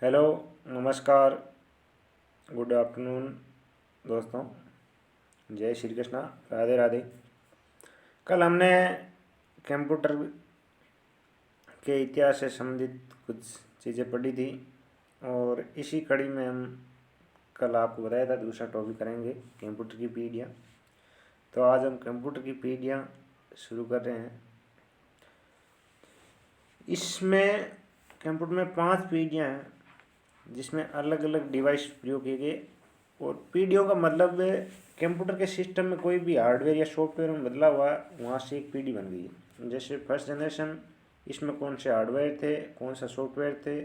Hello, नमस्कार, good afternoon दोस्तों। जय श्री कृष्णा, राधे राधे। कल हमने कंप्यूटर के इतिहास से संबंधित कुछ चीज़ें पढ़ी थी और इसी कड़ी में हम कल आपको बताया था दूसरा टॉपिक करेंगे कंप्यूटर की पीढ़ियाँ। तो आज हम कंप्यूटर की पीढ़ियाँ शुरू कर रहे हैं। इसमें कंप्यूटर में 5 पीढ़ियाँ हैं जिसमें अलग अलग डिवाइस प्रयोग किए गए। और पीढ़ियों का मतलब है कंप्यूटर के सिस्टम में कोई भी हार्डवेयर या सॉफ्टवेयर में बदलाव हुआ, वहाँ से एक पीढ़ी बन गई है। जैसे फर्स्ट जनरेशन, इसमें कौन से हार्डवेयर थे, कौन सा सॉफ्टवेयर थे।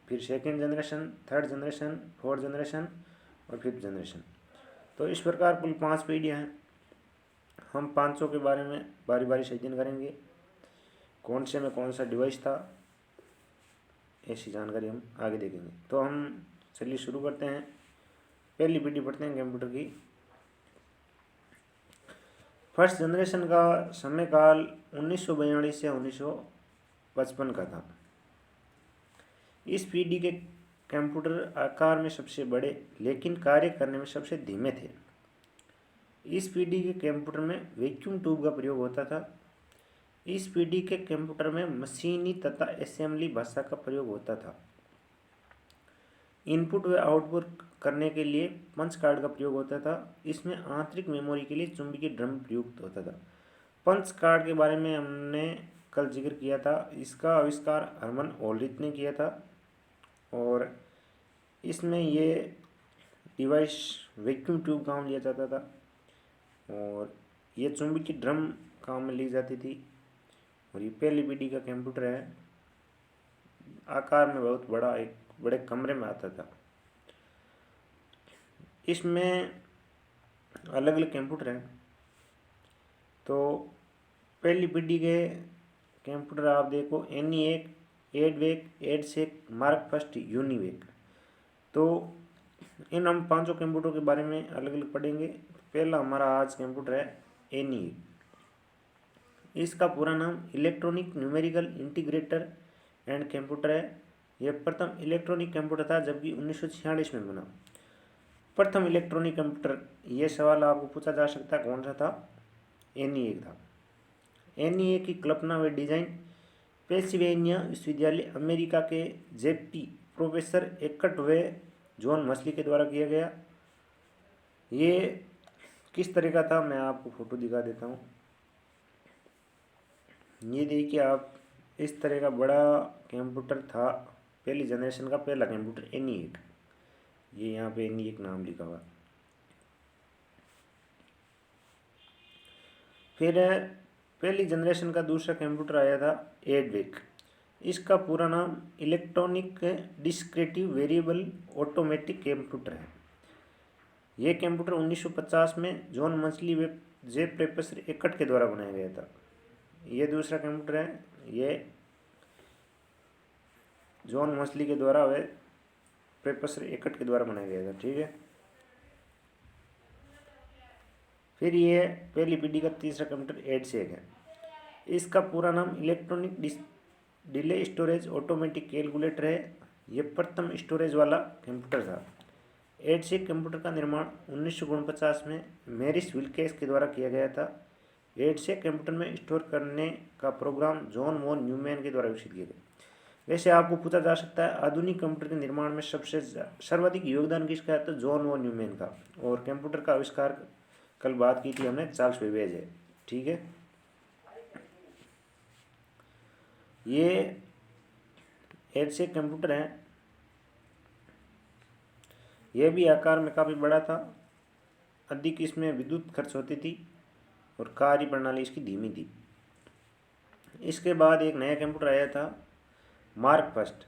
फिर second generation, third generation, fourth generation और फिफ्थ जनरेशन। तो इस प्रकार कुल 5 पीढ़ियाँ हैं। हम पाँचों के बारे में बारी बारी से अध्ययन करेंगे, कौन से में कौन सा डिवाइस था, ऐसी जानकारी हम आगे देखेंगे। तो हम चलिए शुरू करते हैं। पहली पीढ़ी पढ़ते हैं कंप्यूटर की। फर्स्ट जनरेशन का समय काल 1942 से 1955 का था। इस पीढ़ी के कंप्यूटर आकार में सबसे बड़े लेकिन कार्य करने में सबसे धीमे थे। इस पीढ़ी के कंप्यूटर में वैक्यूम ट्यूब का प्रयोग होता था। इस पीढ़ी के कंप्यूटर में मशीनी तथा असेंबली भाषा का प्रयोग होता था। इनपुट व आउटपुट करने के लिए पंच कार्ड का प्रयोग होता था। इसमें आंतरिक मेमोरी के लिए चुंबकीय ड्रम प्रयुक्त होता था। पंच कार्ड के बारे में हमने कल जिक्र किया था। इसका आविष्कार हरमन ओल्ड्रिच ने किया था और इसमें ये डिवाइस वैक्यूम ट्यूब काम लिया जाता था और ये चुंबकीय ड्रम काम में ली जाती थी। और ये पहली पीढ़ी का कंप्यूटर है। आकार में बहुत बड़ा, एक बड़े कमरे में आता था। इसमें अलग अलग कंप्यूटर हैं। तो पहली पीढ़ी के कंप्यूटर आप देखो, ENIAC, EDVAC, EDSAC, Mark first, UNIVAC. तो इन हम पांचों कंप्यूटर के बारे में अलग अलग पढ़ेंगे। पहला हमारा आज कंप्यूटर है ENIAC। इसका पूरा नाम electronic numerical integrator and computer है। यह प्रथम इलेक्ट्रॉनिक कंप्यूटर था, जबकि 1946 में बना। प्रथम इलेक्ट्रॉनिक कंप्यूटर, ये सवाल आपको पूछा जा सकता है कौन सा था। ENIAC था। ENIAC की कल्पना व डिजाइन पेंसिल्वेनिया विश्वविद्यालय अमेरिका के जेपी प्रोफेसर एकट व जॉन मसली के द्वारा किया गया। ये किस तरह का था, मैं आपको फोटो दिखा देता हूँ। ये देखिए आप, इस तरह का बड़ा कंप्यूटर था। पहली जनरेशन का पहला कंप्यूटर ENIAC। ये यहाँ पे ENIAC नाम लिखा हुआ। फिर पहली जनरेशन का दूसरा कंप्यूटर आया था एडवेक। इसका पूरा नाम इलेक्ट्रॉनिक डिस्क्रिटिव वेरिएबल ऑटोमेटिक कंप्यूटर है। यह कंप्यूटर 1950 में जॉन मसली व जे प्रोफेसर एकट के द्वारा बनाया गया था। यह दूसरा कंप्यूटर है, ये जॉन मसली के द्वारा व प्रोफेसर एकट के द्वारा बनाया गया था। ठीक है। फिर ये पहली पीढ़ी का तीसरा कंप्यूटर एडसेक है। इसका पूरा नाम electronic delay storage automatic calculator है। यह प्रथम स्टोरेज वाला कंप्यूटर था। एडसेक कंप्यूटर का निर्माण 1949 में मैरिस विल्केस के द्वारा किया गया था। एडसेक कंप्यूटर में स्टोर करने का प्रोग्राम जॉन वॉन न्यूमैन के द्वारा विकसित किया गया। वैसे आपको पूछा जा सकता है आधुनिक कंप्यूटर के निर्माण में सबसे सर्वाधिक योगदान किसका है, तो जॉन वॉन न्यूमैन का। और कंप्यूटर का आविष्कार कल बात की थी हमने, चार्ल्स बेबेज है। ठीक है। ये एडसेक कंप्यूटर है, यह भी आकार में काफ़ी बड़ा था। अधिक इसमें विद्युत खर्च होती थी और कार्य प्रणाली इसकी धीमी थी। इसके बाद एक नया कंप्यूटर आया था मार्क फर्स्ट।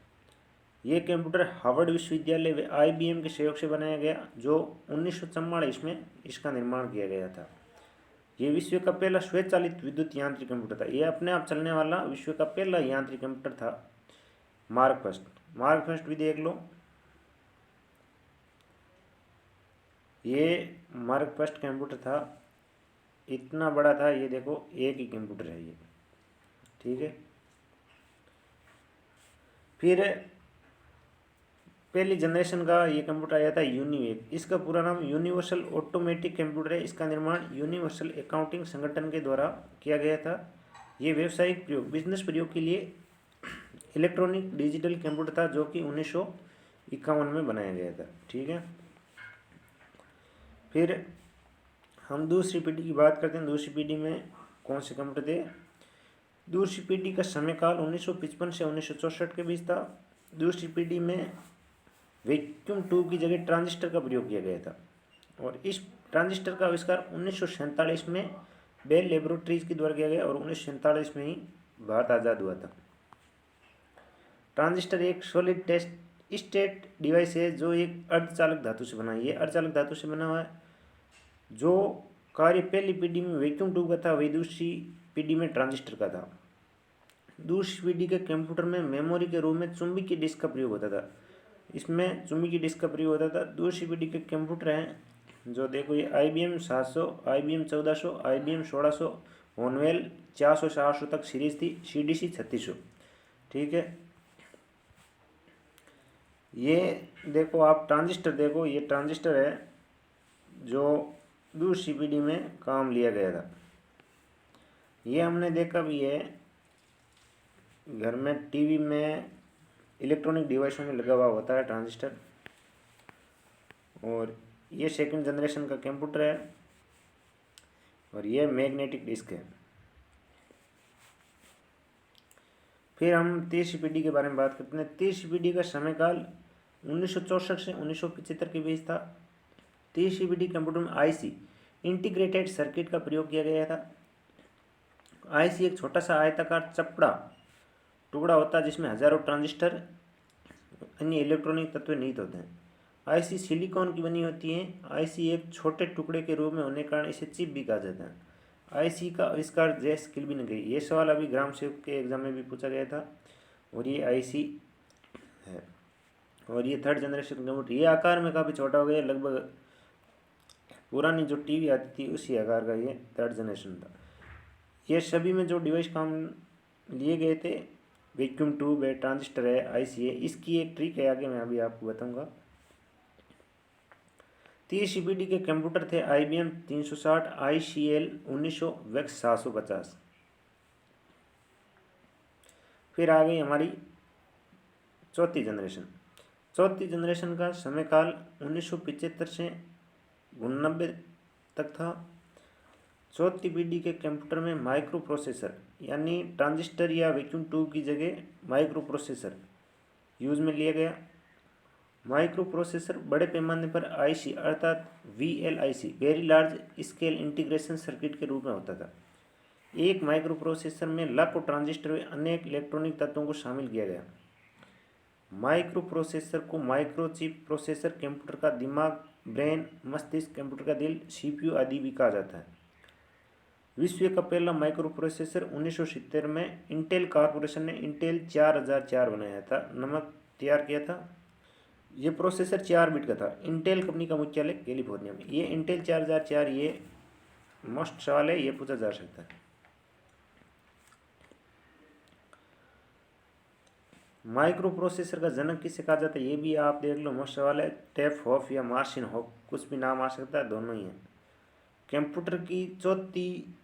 ये कंप्यूटर हार्वर्ड विश्वविद्यालय व IBM के सहयोग से बनाया गया, जो 1944 में इसका निर्माण किया गया था। ये विश्व का पहला स्वचालित विद्युत यांत्रिक कंप्यूटर था। यह अपने आप चलने वाला विश्व का पहला यांत्रिक कंप्यूटर था मार्क फर्स्ट। मार्क फर्स्ट भी देख लो। ये मार्क फर्स्ट कंप्यूटर था, इतना बड़ा था। ये देखो, एक ही कंप्यूटर है ये। ठीक है। फिर पहली जनरेशन का ये कंप्यूटर आया था यूनिवेक। इसका पूरा नाम यूनिवर्सल ऑटोमेटिक कंप्यूटर है। इसका निर्माण यूनिवर्सल अकाउंटिंग संगठन के द्वारा किया गया था। ये व्यावसायिक प्रयोग, बिजनेस प्रयोग के लिए इलेक्ट्रॉनिक डिजिटल कंप्यूटर था, जो कि 1951 में बनाया गया था। ठीक है, फिर हम दूसरी पीढ़ी की बात करते हैं। दूसरी पीढ़ी में कौन से कंप्यूटर थे? दूसरी पीढ़ी का समय काल 1955 से 1964 के बीच था। दूसरी पीढ़ी में वैक्यूम ट्यूब की जगह ट्रांजिस्टर का प्रयोग किया गया था, और इस ट्रांजिस्टर का आविष्कार 1947 में बेल लेबोरेटरीज के द्वारा किया गया, और 1947 में ही भारत आज़ाद हुआ था। ट्रांजिस्टर एक सॉलिड टेस्ट स्टेट डिवाइस है जो एक अर्धचालक धातु से बना है। ये अर्धचालक धातु से बना हुआ है। जो कार्य पहली पीढ़ी में वैक्यूम ट्यूब का था, वही दूसरी पीढ़ी में ट्रांजिस्टर का था। दूसरी पीढ़ी के कंप्यूटर में मेमोरी के रूप में चुंबकीय डिस्क का प्रयोग होता था। इसमें चुंबकीय डिस्क का प्रयोग होता था। दूसरी पीढ़ी के कंप्यूटर हैं जो देखो, ये IBM 700, IBM 1400, IBM 1600, होनवेल 400 से 800 तक सीरीज थी, CDC 3600। ठीक है, ये देखो आप ट्रांजिस्टर देखो, ये ट्रांजिस्टर है जो दूसरी पीढ़ी में काम लिया गया था। ये हमने देखा भी है घर में, टीवी में, इलेक्ट्रॉनिक डिवाइसों में लगा हुआ होता है ट्रांजिस्टर। और ये सेकंड जनरेशन का कंप्यूटर है, और ये मैग्नेटिक डिस्क है। फिर हम तीसरी पीढ़ी के बारे में बात करते हैं। तीसरी पीढ़ी का समय काल 1964 से 1975 के बीच था। तीसरी पीढ़ी कंप्यूटर में IC इंटीग्रेटेड सर्किट का प्रयोग किया गया था। IC एक छोटा सा आयताकार चपड़ा टुकड़ा होता है जिसमें हजारों ट्रांजिस्टर अन्य इलेक्ट्रॉनिक तत्व निहित होते हैं। IC सिलिकॉन की बनी होती है। IC एक छोटे टुकड़े के रूप में होने के कारण इसे चिप भी कहा जाता है। IC का आविष्कार जेम्स किल्बी ने किया। ये सवाल अभी ग्राम सेवक के एग्जाम में भी पूछा गया था, और ये IC है। और ये थर्ड जनरेशन कंप्यूटर, ये आकार में काफ़ी छोटा हो गया, लगभग पुरानी जो टीवी आती थी उसी आकार का ये थर्ड जनरेशन था। ये सभी में जो डिवाइस काम लिए गए थे, वैक्यूम ट्यूब है, ट्रांजिस्टर है, IC है। इसकी एक ट्रिक है, आगे मैं अभी आपको बताऊंगा। तीसरी पीढ़ी के कंप्यूटर थे IBM 360, ICL 1900, वेक्स 750। फिर आ गई हमारी चौथी जनरेशन। चौथी जनरेशन का समय काल 1975 से 1989 तक था। चौथी पीढ़ी के कंप्यूटर में माइक्रो प्रोसेसर यानी ट्रांजिस्टर या वैक्यूम ट्यूब की जगह माइक्रो प्रोसेसर यूज में लिया गया। माइक्रो प्रोसेसर बड़े पैमाने पर IC अर्थात VLIC very large scale integration circuit के रूप में होता था। एक माइक्रो प्रोसेसर में लाखों ट्रांजिस्टर व अनेक इलेक्ट्रॉनिक तत्वों को शामिल किया गया। माइक्रो प्रोसेसर को माइक्रो चिप प्रोसेसर, कंप्यूटर का दिमाग, ब्रेन, मस्तिष्क, कंप्यूटर का दिल, CPU आदि भी कहा जाता है। विश्व का पहला माइक्रो प्रोसेसर 1970 में इंटेल कॉर्पोरेशन ने इंटेल 4004 बनाया था, नमक तैयार किया था। ये प्रोसेसर 4 बिट का था। इंटेल कंपनी का मुख्यालय कैलिफोर्निया में। ये इंटेल 4004, ये मोस्ट सवाल है, ये पूछा जा सकता है। माइक्रो प्रोसेसर का जनक किसे कहा जाता है, ये भी आप देख लो, मोस्ट सवाल है। टेफ हॉफ या मार्शिन हॉफ, कुछ भी नाम आ सकता है, दोनों ही है। कंप्यूटर की चौथी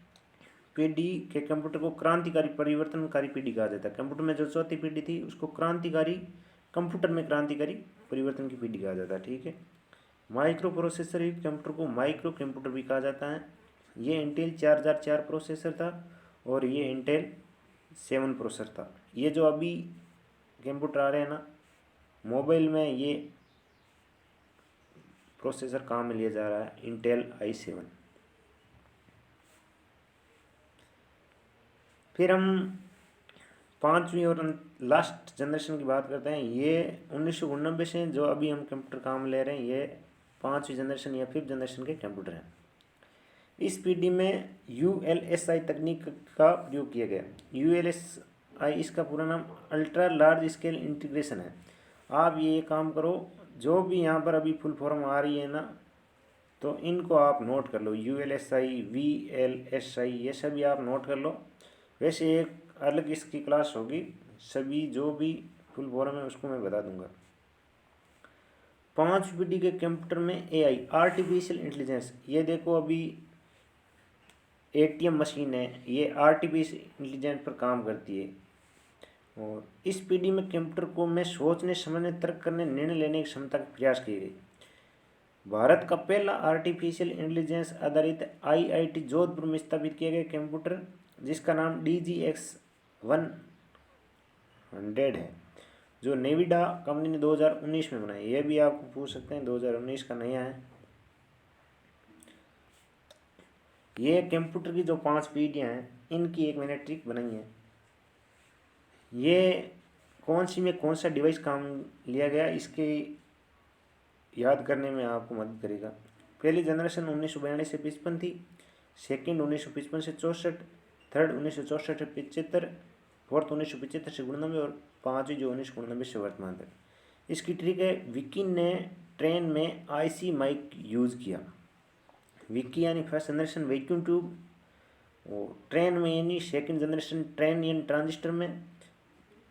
पीढ़ी के कंप्यूटर को क्रांतिकारी परिवर्तनकारी पीढ़ी कहा जाता है। कंप्यूटर में जो चौथी पीढ़ी थी उसको क्रांतिकारी, कंप्यूटर में क्रांतिकारी परिवर्तन की पीढ़ी कहा जाता है। ठीक है, माइक्रो प्रोसेसर युक्त कंप्यूटर को माइक्रो कंप्यूटर भी कहा जाता है। ये इंटेल 4004 प्रोसेसर था, और ये इंटेल 7 प्रोसेसर था। ये जो अभी कंप्यूटर आ रहे हैं ना मोबाइल में, ये प्रोसेसर काम में लिया जा रहा है, इंटेल i7। फिर हम पांचवी और लास्ट जनरेशन की बात करते हैं। ये 1989 से जो अभी हम कंप्यूटर काम ले रहे हैं, ये पांचवी जनरेशन या फिफ्थ जनरेशन के कंप्यूटर हैं। इस पीढ़ी में ULSI तकनीक का प्रयोग किया गया। ULSI इसका पूरा नाम अल्ट्रा लार्ज स्केल इंटीग्रेशन है। आप ये काम करो, जो भी यहाँ पर अभी फुल फॉर्म आ रही है ना, तो इनको आप नोट कर लो। ULSI, VLSI, ये सभी आप नोट कर लो। वैसे एक अलग इसकी क्लास होगी, सभी जो भी फुल फॉर्म है उसको मैं बता दूंगा। 5वीं पीढ़ी के कंप्यूटर में एआई, आर्टिफिशियल इंटेलिजेंस, ये देखो अभी एटीएम मशीन है, ये आर्टिफिशियल इंटेलिजेंस पर काम करती है। और इस पीढ़ी में कंप्यूटर को में सोचने, समझने, तर्क करने, निर्णय लेने की क्षमता का प्रयास किए गए। भारत का पहला आर्टिफिशियल इंटेलिजेंस आधारित आईआईटी जोधपुर में स्थापित किया गया कंप्यूटर, जिसका नाम DGX-100 है, जो नेविडा कंपनी ने 2019 में बनाया। यह भी आपको पूछ सकते हैं, 2019 का नया है। ये कंप्यूटर की जो 5 पीढ़ियाँ हैं, इनकी एक मैंने ट्रिक बनाई है। ये कौन सी में कौन सा डिवाइस काम लिया गया, इसके याद करने में आपको मदद करेगा। पहली जनरेशन 1942 से 55 थी, सेकंड 1955 से 64, थर्ड 1964 से 75, फोर्थ 1975 से 99 और पाँचवीं जो 1999 से वर्तमान तक। इसकी ट्रिक है, विकी ने ट्रेन में आईसी माइक यूज़ किया। विकी यानी फर्स्ट जनरेशन वैक्यूम ट्यूब, और ट्रेन में यानी सेकंड जनरेशन ट्रेन यानी ट्रांजिस्टर में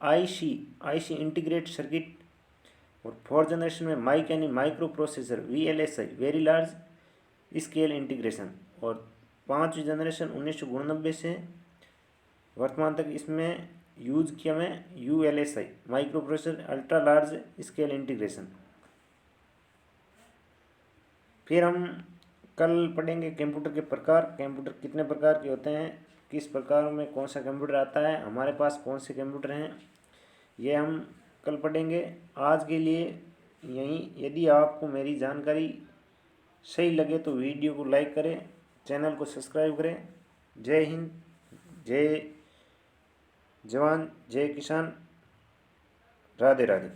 आईसी इंटीग्रेट सर्किट, और फोर्थ जनरेशन में माइक यानी micro processor VLSI very large scale integration, और पाँचवीं जनरेशन 1999 से वर्तमान तक इसमें यूज़ किया मैं ULSI micro processor ultra large scale integration. फिर हम कल पढ़ेंगे कंप्यूटर के प्रकार, कंप्यूटर कितने प्रकार के होते हैं, किस प्रकार में कौन सा कंप्यूटर आता है, हमारे पास कौन से कंप्यूटर हैं, ये हम कल पढ़ेंगे। आज के लिए यहीं। यदि आपको मेरी जानकारी सही लगे तो वीडियो को लाइक करें, चैनल को सब्सक्राइब करें। जय हिंद, जय जवान, जय किसान, राधे राधे।